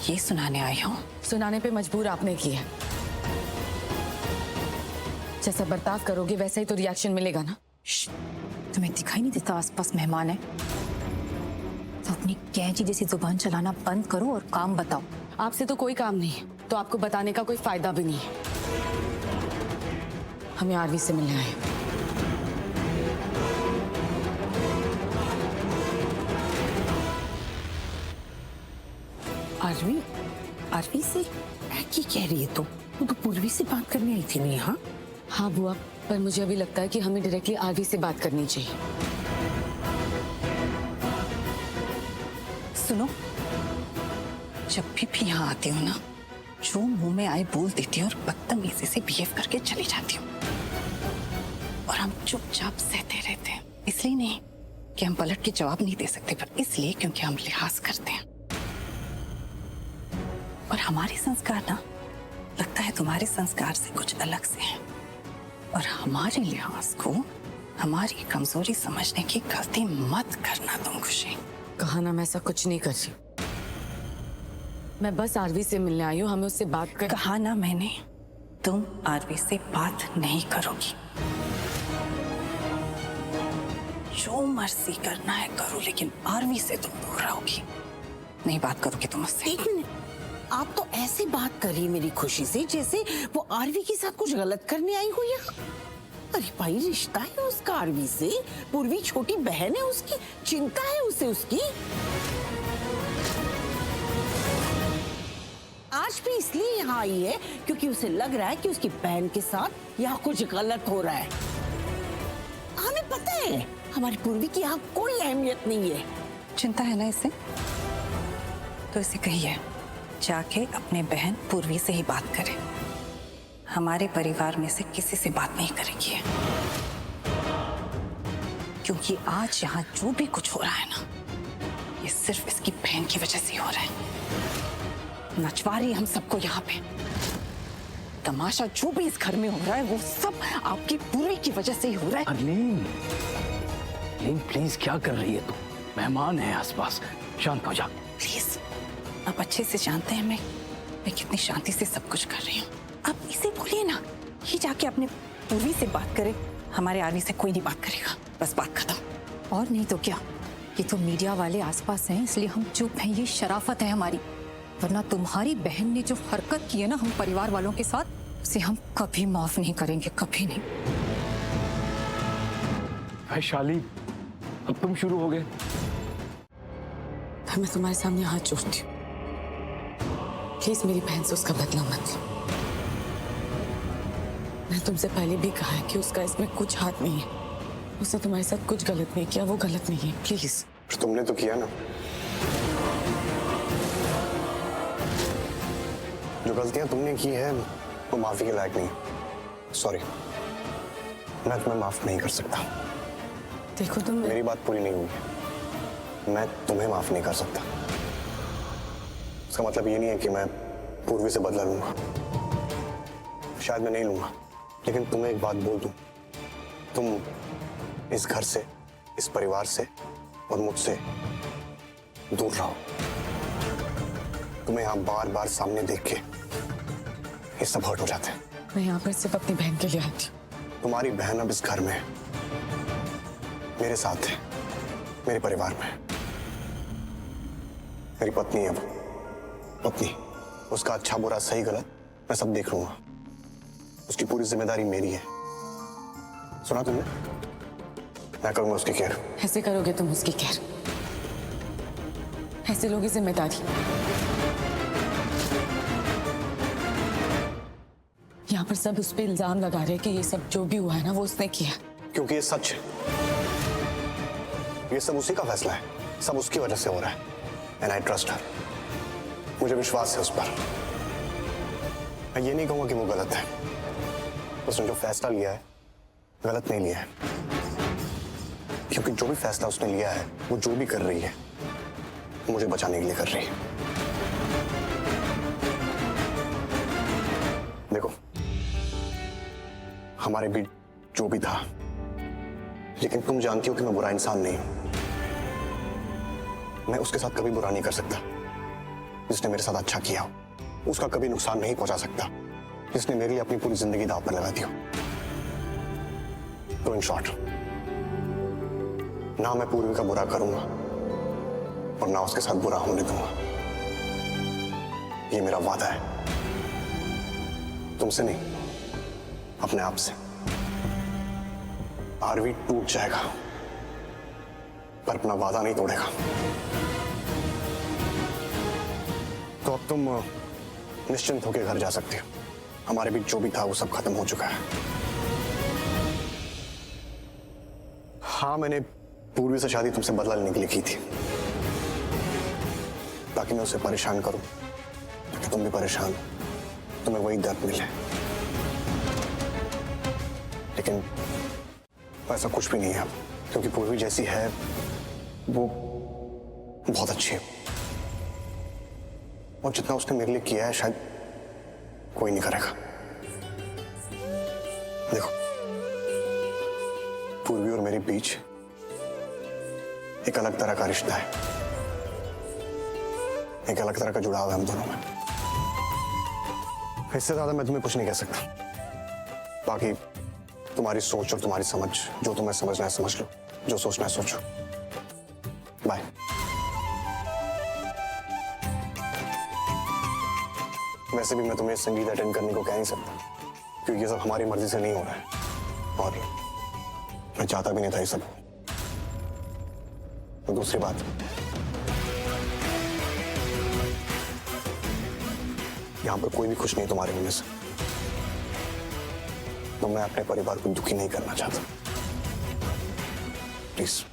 ये सुनाने आई हूँ। सुनाने पे मजबूर आपने की है। जैसा बर्ताव करोगे वैसा ही तो रिएक्शन मिलेगा ना। तुम्हें दिखाई नहीं देता आसपास मेहमान है? तो अपनी कैंची जैसी जुबान चलाना बंद करो और काम बताओ। आपसे तो कोई काम नहीं है, तो आपको बताने का कोई फायदा भी नहीं है। हमें आरवी से मिलने आए। आरवी? आरवी से क्या कह रही है तू? तो पूर्वी से बात करने आई थी नहीं? हाँ हाँ बुआ, पर मुझे अभी लगता है कि हमें डायरेक्टली आरवी से बात करनी चाहिए। सुनो, जब भी यहाँ आती हूँ ना, जो मुंह में आए बोल देती हूँ और बदतमीजी से बिहेव करके चली जाती हूँ। और हम चुपचाप सहते रहते हैं, इसलिए नहीं कि हम पलट के जवाब नहीं दे सकते, पर इसलिए क्योंकि हम लिहाज करते हैं। और हमारे संस्कार ना, लगता है तुम्हारे संस्कार से कुछ अलग से हैं। और हमारे लिहाज को हमारी कमजोरी समझने की गलती मत करना तुम खुशी। कहा ना, मैं ऐसा कुछ नहीं कर रही। मैं बस आरवी से मिलने आई हूँ, हमें उससे बात कर। कहा ना मैंने, तुम आरवी से बात नहीं करोगी। जो मर्जी करना है करो, लेकिन आरवी से तुम दूर रहोगी। नहीं बात करोगी तुम मुझसे। एक मिनट, आप तो ऐसे बात कर रही मेरी खुशी से जैसे वो आरवी के साथ कुछ गलत करने आई हो यहाँ। अरे भाई, रिश्ता है उसका आरवी से, पूर्वी छोटी बहन है उसकी, चिंता है उसे उसकी। आज भी इसलिए यहाँ आई है क्योंकि उसे लग रहा है कि उसकी बहन के साथ यहाँ कुछ गलत हो रहा है। हमें पता है हमारी पूर्वी की यहाँ कोई अहमियत नहीं है। चिंता है ना इसे, तो इसे कहिए जाके अपने बहन पूर्वी से ही बात करे। हमारे परिवार में से किसी से बात नहीं करेगी, क्योंकि आज यहाँ जो भी कुछ हो रहा है ना, ये सिर्फ इसकी बहन की वजह से हो रहा है। नचवा रही हम सबको यहाँ पे। तमाशा जो भी इस घर में हो रहा है वो सब आपकी पूर्वी की वजह से ही हो रहा है। अरलीन, प्लीज क्या कर रही है तू? मेहमान है आसपास, शांत हो जा प्लीज। आप अच्छे से जानते हैं मैं कितनी शांति से सब कुछ कर रही हूँ। आप इसे बोलिए ना, ये जाके अपने पूर्वी से बात करे। हमारे आरवी से कोई नहीं बात करेगा, बस बात खत्म। और नहीं तो क्या, ये तो मीडिया वाले आसपास हैं इसलिए हम चुप हैं, ये शराफत है हमारी। वरना तुम्हारी बहन ने जो हरकत की है ना हम परिवार वालों के साथ, उसे हम कभी माफ नहीं करेंगे, कभी नहीं। वैशाली, अब तुम शुरू हो गए। मैं तुम्हारे सामने हाथ जोड़ती हूँ, प्लीज मेरी बहन से उसका बदला मत लो। मैं तुमसे पहले भी कहा है कि उसका इसमें कुछ हाथ नहीं है। उसने तुम्हारे साथ कुछ गलत नहीं किया, वो गलत नहीं है, प्लीज। तुमने तो किया ना। जो गलतियां तुमने की है वो माफी के लायक नहीं। सॉरी, मैं तुम्हें माफ नहीं कर सकता। देखो तुम, मेरी बात पूरी नहीं हुई। मैं तुम्हें माफ नहीं कर सकता। इसका मतलब ये नहीं है कि मैं पूर्वी से बदला लूंगा, शायद मैं नहीं लूंगा, लेकिन तुम्हें एक बात बोल दूं, तुम इस घर से, इस परिवार से और मुझसे दूर रहो। तुम्हें यहाँ बार बार सामने देख के ये सब हर्ट हो जाते हैं। मैं यहाँ पर सिर्फ अपनी बहन के लिए आई थी। तुम्हारी बहन अब इस घर में है, मेरे साथ है, मेरे परिवार में। मेरी पत्नी है वो, पत्नी। उसका अच्छा बुरा सही गलत मैं सब देख लूंगा। उसकी पूरी जिम्मेदारी मेरी है। सुना तुमने? मैं करूंगा उसकी केयर। ऐसे करोगे तुम उसकी केयर? ऐसे लोगी जिम्मेदारी? यहाँ पर सब उस पर इल्जाम लगा रहे हैं कि ये सब जो भी हुआ है ना वो उसने किया। क्योंकि ये सच है, ये सब उसी का फैसला है, सब उसकी वजह से हो रहा है। And I trust her. मुझे विश्वास है उस पर। मैं ये नहीं कहूंगा कि वो गलत है। उसने जो फैसला लिया है गलत नहीं लिया है, क्योंकि जो भी फैसला उसने लिया है, वो जो भी कर रही है, मुझे बचाने के लिए कर रही है। देखो, हमारे बीच जो भी था, लेकिन तुम जानती हो कि मैं बुरा इंसान नहीं हूं। मैं उसके साथ कभी बुरा नहीं कर सकता। जिसने मेरे साथ अच्छा किया हो, उसका कभी नुकसान नहीं पहुंचा सकता जिसने मेरे लिए अपनी पूरी जिंदगी दांव पर लगा दी हो। तो इन शॉर्ट, ना मैं पूर्वी का बुरा करूंगा और ना उसके साथ बुरा होने दूंगा। ये मेरा वादा है, तुमसे नहीं, अपने आप से। आरवी टूट जाएगा पर अपना वादा नहीं तोड़ेगा। तो अब तुम निश्चिंत होकर घर जा सकते हो। हमारे बीच जो भी था वो सब खत्म हो चुका है। हाँ, मैंने पूर्वी से शादी तुमसे बदला लेने के लिए की थी, ताकि मैं उसे परेशान करूं, ताकि तुम भी परेशान, तुम्हें वही दर्द मिले। लेकिन ऐसा कुछ भी नहीं है अब, क्योंकि पूर्वी जैसी है वो बहुत अच्छी है, और जितना उसने मेरे लिए किया है शायद कोई नहीं करेगा। देखो, पूर्वी और मेरे बीच एक अलग तरह का रिश्ता है, एक अलग तरह का जुड़ाव है हम दोनों में। इससे ज्यादा मैं तुम्हें कुछ नहीं कह सकता। बाकी तुम्हारी सोच और तुम्हारी समझ, जो तुम्हें समझना है समझ लो, जो सोचना है सोचो। बाय। वैसे भी मैं तुम्हें संगीत अटेंड करने को कह नहीं सकता, क्योंकि ये सब हमारी मर्जी से नहीं हो रहा है, और मैं चाहता भी नहीं था ये सब। तो दूसरी बात, यहां पर कोई भी खुश नहीं तुम्हारे होने से, तो मैं अपने परिवार को दुखी नहीं करना चाहता। प्लीज।